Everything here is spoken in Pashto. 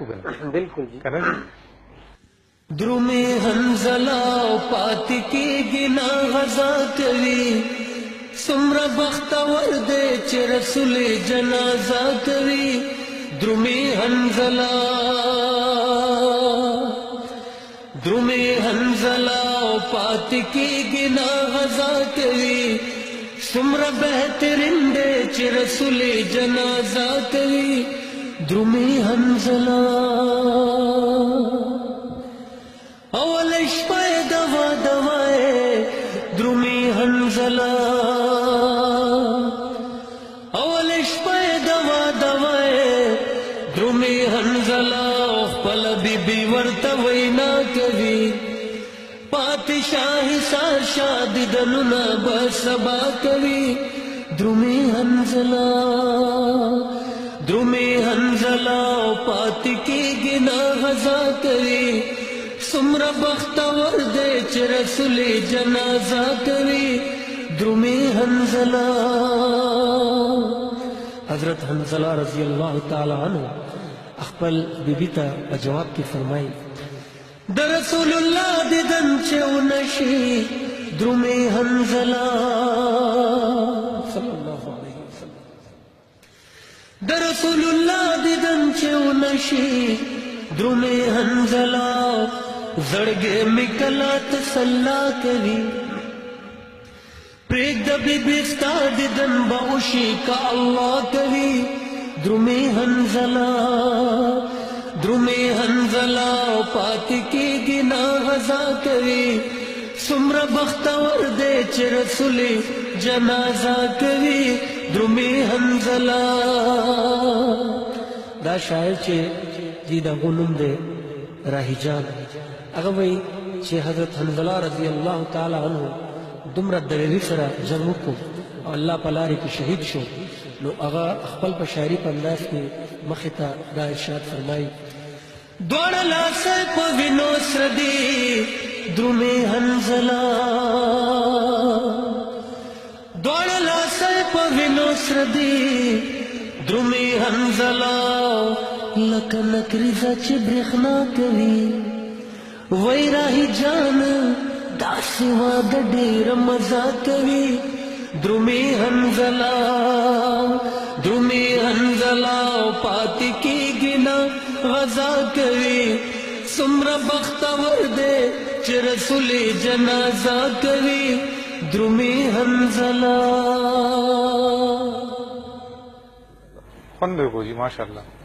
बिल्कुल जी। द्रुमे हंजला पात की गिना गजा कवी सुमरा बख्तवर दे चे रसूल जनाजा कवी द्रुमे हंजला पात की गिना गजा कवी सुमरा बेहतरीन दे चे रसूल जनाजा कवी द्रुमे हंजला اول شپه دوا دوائے درومی حنزلہ اول شپه دوا دوائے درومی حنزلہ خپل بی بی ورته وینا کوي پادشاہ سار شاد دلنا بسبا کوي درومی حنزلہ پات کی گنا غزا کوي سمرا بختور دے چه رسول جنازہ کری درمی حنزلہ حضرت حنزلہ رضی اللہ تعالی عنہ اخپل بی بی تا جواب کی فرمائی در رسول اللہ دیدن چه نشی درمی حنزلہ صلی اللہ علیہ وسلم در رسول اللہ دیدن چه نشی درمی حنزلہ زڑگے مکلا تسلا کری پریگ دبی بیستا دیدن باوشی کا اللہ کری درمی حنزلہ پات کی گنا غزا کری سمرا بختور دے چے رسول جنازہ کری درمی حنزلہ دا شاعر چے جی دا غنم دے راہی جان اگر وی چې حضرت حنزلہ رضی اللہ تعالی عنہ دمرا دلیری سره جنگ وکړو او الله په لارې کې شهید شو نو هغه خپل په شاعري په انداز کې مخې ته دا ارشاد فرمایي دواړه لاسه په وینو سره دي درومې حنزلہ دواړه لاسه په وینو سره دي درومې حنزلہ لکه نکریزه چې برېښنا کوي وی راہی جان دا سوا دا ډیر مزا کوي درمی حنزلہ پات کی گنا غزا کوي سمرا بختور دے چه رسول جنازہ کوي درمی حنزلہ خوند کو جی ماشاءاللہ